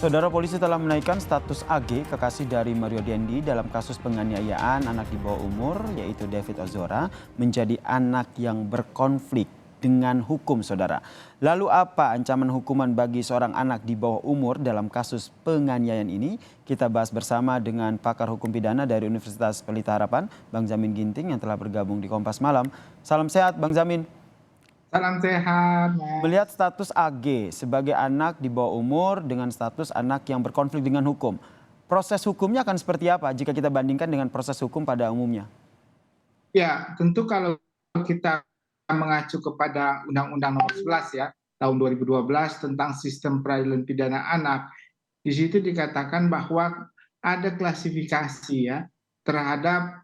Saudara polisi telah menaikkan status AG, kekasih dari Mario Dendi dalam kasus penganiayaan anak di bawah umur, yaitu David Ozora, menjadi anak yang berkonflik dengan hukum, saudara. Lalu apa ancaman hukuman bagi seorang anak di bawah umur dalam kasus penganiayaan ini? Kita bahas bersama dengan pakar hukum pidana dari Universitas Pelita Harapan, Bang Jamin Ginting, yang telah bergabung di Kompas Malam. Salam sehat, Bang Jamin. Salam sehat, Mas. Melihat status AG sebagai anak di bawah umur dengan status anak yang berkonflik dengan hukum, proses hukumnya akan seperti apa jika kita bandingkan dengan proses hukum pada umumnya? Ya, tentu kalau kita mengacu kepada Undang-Undang Nomor 11 ya, tahun 2012 tentang sistem peradilan pidana anak, di situ dikatakan bahwa ada klasifikasi ya terhadap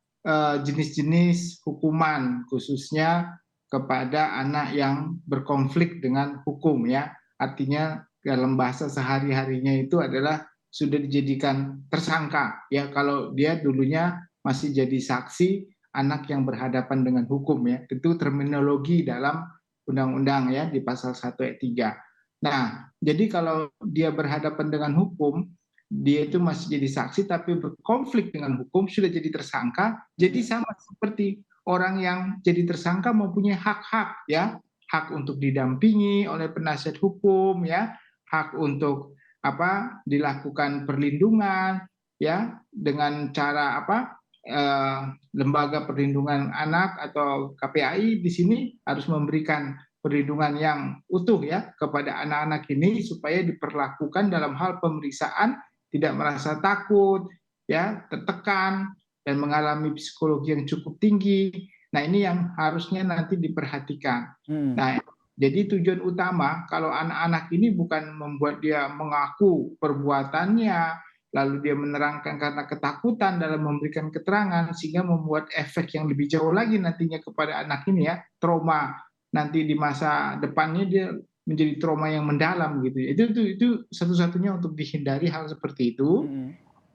jenis-jenis hukuman, khususnya kepada anak yang berkonflik dengan hukum ya. Artinya dalam bahasa sehari-harinya itu adalah sudah dijadikan tersangka ya, kalau dia dulunya masih jadi saksi anak yang berhadapan dengan hukum ya. Itu terminologi dalam undang-undang ya di pasal 1 ayat 3. Nah, jadi kalau dia berhadapan dengan hukum, dia itu masih jadi saksi tapi berkonflik dengan hukum, sudah jadi tersangka, jadi sama seperti orang yang jadi tersangka mempunyai hak-hak ya, hak untuk didampingi oleh penasihat hukum ya, hak untuk dilakukan perlindungan ya dengan cara lembaga perlindungan anak atau KPAI di sini harus memberikan perlindungan yang utuh ya kepada anak-anak ini supaya diperlakukan dalam hal pemeriksaan tidak merasa takut ya, tertekan dan mengalami psikologi yang cukup tinggi. Nah, ini yang harusnya nanti diperhatikan. Nah, jadi tujuan utama kalau anak-anak ini bukan membuat dia mengaku perbuatannya, lalu dia menerangkan karena ketakutan dalam memberikan keterangan, sehingga membuat efek yang lebih jauh lagi nantinya kepada anak ini ya, trauma nanti di masa depannya dia menjadi trauma yang mendalam gitu. Itu satu-satunya untuk dihindari hal seperti itu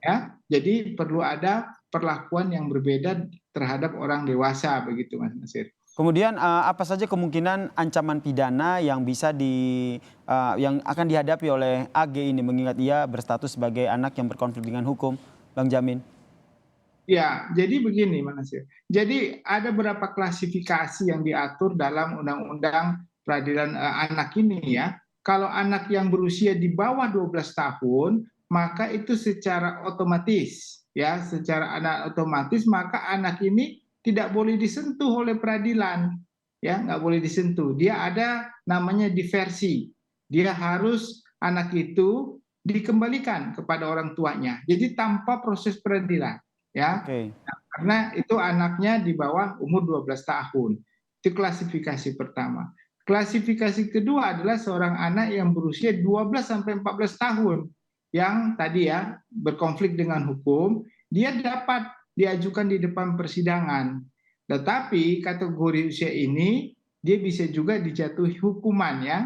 ya. Jadi perlu ada perlakuan yang berbeda terhadap orang dewasa begitu, Mas Nasir. Kemudian apa saja kemungkinan ancaman pidana yang yang akan dihadapi oleh AG ini, mengingat ia berstatus sebagai anak yang berkonflik dengan hukum, Bang Jamin? Ya, jadi begini, Mas Nasir. Jadi ada beberapa klasifikasi yang diatur dalam Undang-Undang Peradilan Anak ini ya. Kalau anak yang berusia di bawah 12 tahun, maka itu secara otomatis ya, secara otomatis maka anak ini tidak boleh disentuh oleh peradilan. Ya, nggak boleh disentuh. Dia ada namanya diversi. Dia harus anak itu dikembalikan kepada orang tuanya. Jadi tanpa proses peradilan ya. Oke. Nah, karena itu anaknya di bawah umur 12 tahun. Itu klasifikasi pertama. Klasifikasi kedua adalah seorang anak yang berusia 12 sampai 14 tahun yang tadi ya berkonflik dengan hukum, dia dapat diajukan di depan persidangan. Tetapi kategori usia ini dia bisa juga dijatuhi hukuman ya.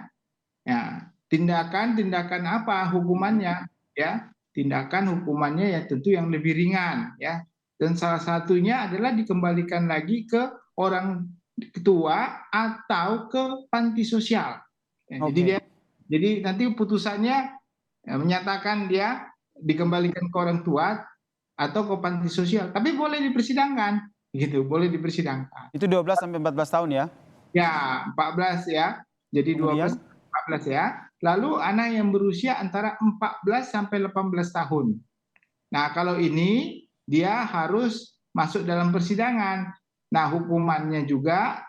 Ya, tindakan apa hukumannya ya? Tindakan hukumannya ya tentu yang lebih ringan ya. Dan salah satunya adalah dikembalikan lagi ke orang tua atau ke panti sosial. Ya, Oke. jadi nanti putusannya menyatakan dia dikembalikan ke orang tua atau ke panti sosial, tapi boleh dipersidangkan gitu, boleh dipersidangkan. Itu 12 sampai 14 tahun ya? Ya, 14 ya. Jadi 12 Kemudian? 14 ya. Lalu anak yang berusia antara 14 sampai 18 tahun. Nah, kalau ini dia harus masuk dalam persidangan. Nah, hukumannya juga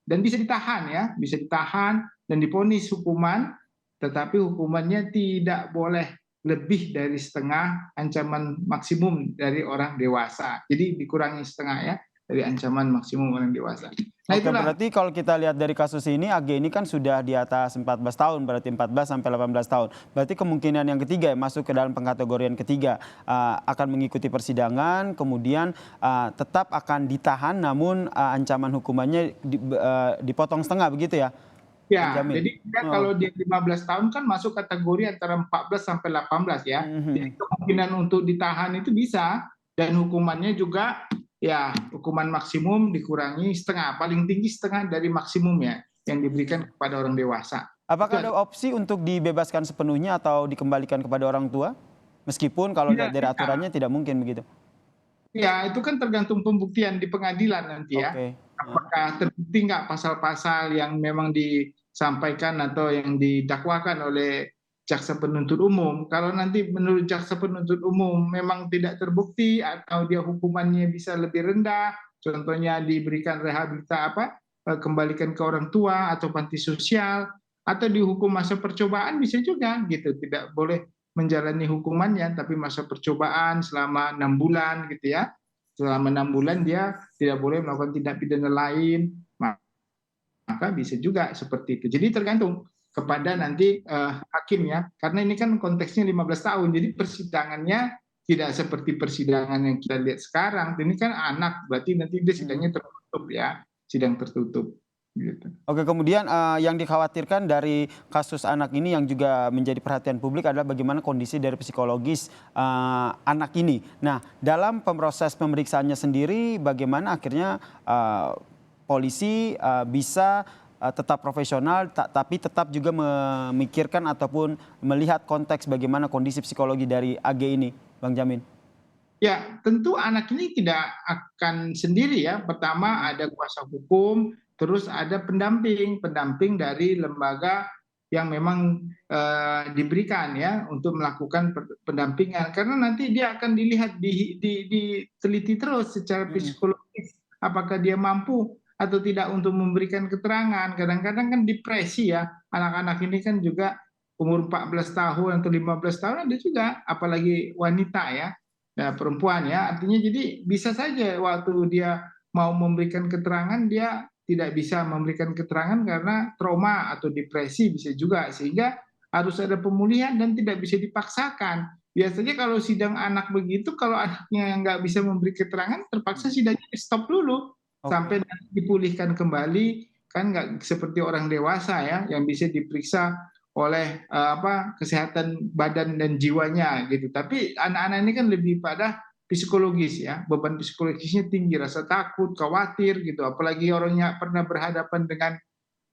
dan bisa ditahan ya, bisa ditahan dan divonis hukuman, tetapi hukumannya tidak boleh lebih dari setengah ancaman maksimum dari orang dewasa. Jadi dikurangi setengah ya dari ancaman maksimum orang dewasa. Nah, Oke, itulah. berarti kalau kita lihat dari kasus ini, AG ini kan sudah di atas 14 tahun, berarti 14 sampai 18 tahun. Berarti kemungkinan yang ketiga yang masuk ke dalam pengkategorian ketiga akan mengikuti persidangan, kemudian tetap akan ditahan, namun ancaman hukumannya dipotong setengah, begitu ya, Bang Ya, Jamin? jadi dia kalau dia 15 tahun kan masuk kategori antara 14 sampai 18 ya. Jadi kemungkinan untuk ditahan itu bisa, dan hukumannya juga ya hukuman maksimum dikurangi setengah, paling tinggi setengah dari maksimum ya yang diberikan kepada orang dewasa. Apakah ada opsi untuk dibebaskan sepenuhnya atau dikembalikan kepada orang tua? Meskipun kalau lihat Tidak dari bisa. aturannya tidak mungkin begitu. Ya, itu kan tergantung pembuktian di pengadilan nanti ya. Oke. Apakah terbukti nggak pasal-pasal yang memang disampaikan atau yang didakwakan oleh jaksa penuntut umum. Kalau nanti menurut jaksa penuntut umum memang tidak terbukti atau dia hukumannya bisa lebih rendah, contohnya diberikan kembalikan ke orang tua atau panti sosial, atau dihukum masa percobaan bisa juga gitu. Tidak boleh menjalani hukumannya, tapi masa percobaan selama 6 bulan gitu ya. Selama 6 bulan dia tidak boleh melakukan tindak pidana lain, maka bisa juga seperti itu. Jadi tergantung kepada nanti hakim ya, karena ini kan konteksnya 15 tahun, jadi persidangannya tidak seperti persidangan yang kita lihat sekarang. Ini kan anak, berarti nanti dia sidangnya tertutup ya, sidang tertutup. Gitu. Oke, kemudian yang dikhawatirkan dari kasus anak ini yang juga menjadi perhatian publik adalah bagaimana kondisi dari psikologis anak ini. Nah, dalam proses pemeriksaannya sendiri, bagaimana akhirnya polisi bisa tetap profesional, tapi tetap juga memikirkan ataupun melihat konteks bagaimana kondisi psikologi dari AG ini, Bang Jamin? Ya, tentu anak ini tidak akan sendiri ya. Pertama ada kuasa hukum, terus ada pendamping dari lembaga yang memang diberikan ya untuk melakukan pendampingan. Karena nanti dia akan dilihat, diteliti terus secara psikologis apakah dia mampu atau tidak untuk memberikan keterangan. Kadang-kadang kan depresi ya. Anak-anak ini kan juga umur 14 tahun atau 15 tahun ada juga, apalagi wanita ya. Ya, perempuan ya, artinya jadi bisa saja waktu dia mau memberikan keterangan dia tidak bisa memberikan keterangan karena trauma atau depresi bisa juga, sehingga harus ada pemulihan dan tidak bisa dipaksakan. Biasanya kalau sidang anak begitu, kalau anaknya nggak bisa memberi keterangan, terpaksa sidangnya di stop dulu Oke. sampai nanti dipulihkan kembali, kan nggak seperti orang dewasa ya yang bisa diperiksa oleh kesehatan badan dan jiwanya gitu. Tapi anak-anak ini kan lebih pada psikologis ya, beban psikologisnya tinggi, rasa takut, khawatir gitu. Apalagi orangnya pernah berhadapan dengan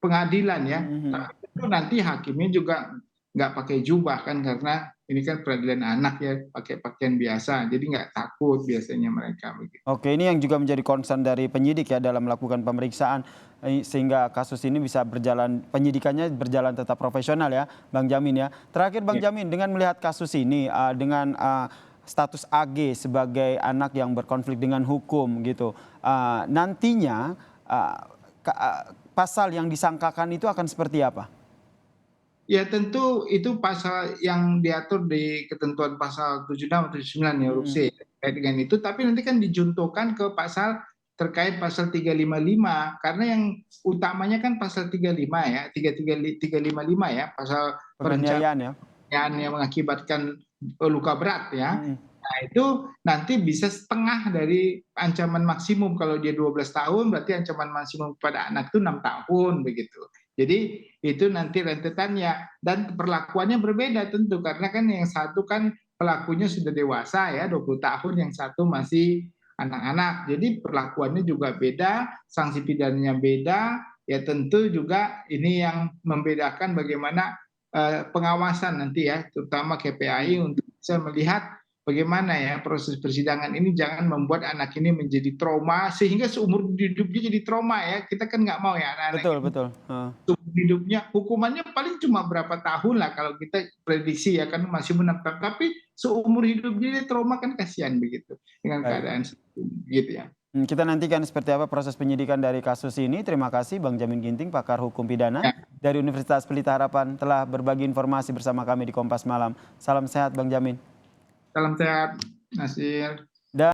pengadilan ya. Tapi itu nanti hakimnya juga nggak pakai jubah kan, karena ini kan peradilan anak ya, pakai pakaian biasa, jadi nggak takut biasanya mereka begitu. Oke, ini yang juga menjadi concern dari penyidik ya dalam melakukan pemeriksaan sehingga kasus ini bisa berjalan, penyidikannya berjalan tetap profesional ya, Bang Jamin ya. Terakhir Bang Ya. Jamin, dengan melihat kasus ini dengan status AG sebagai anak yang berkonflik dengan hukum gitu, nantinya pasal yang disangkakan itu akan seperti apa? Ya tentu itu pasal yang diatur di ketentuan pasal 76 atau 79 ya huruf C terkait dengan itu, tapi nanti kan dijuntukan ke pasal terkait pasal 355, karena yang utamanya kan pasal 35 ya, 355 ya, pasal perencanaan Penganiayaan ya? yang mengakibatkan luka berat ya. Mm. Nah, itu nanti bisa setengah dari ancaman maksimum. Kalau dia 12 tahun, berarti ancaman maksimum pada anak itu 6 tahun begitu. Jadi itu nanti rentetannya dan perlakuannya berbeda tentu, karena kan yang satu kan pelakunya sudah dewasa ya, 20 tahun, yang satu masih anak-anak. Jadi perlakuannya juga beda, sanksi pidananya beda. Ya tentu juga ini yang membedakan bagaimana pengawasan nanti ya, terutama KPAI untuk bisa melihat bagaimana ya proses persidangan ini jangan membuat anak ini menjadi trauma sehingga seumur hidupnya jadi trauma ya. Kita kan nggak mau ya anak-anak Betul, ini betul. seumur hidupnya, hukumannya paling cuma berapa tahun lah kalau kita prediksi ya, kan masih menetap, tapi seumur hidupnya dia trauma, kan kasihan begitu dengan Baik. keadaan seperti itu, gitu ya. Kita nantikan seperti apa proses penyidikan dari kasus ini. Terima kasih Bang Jamin Ginting, pakar hukum pidana Ya, dari Universitas Pelita Harapan telah berbagi informasi bersama kami di Kompas Malam. Salam sehat Bang Jamin. salam sehat, Nasir.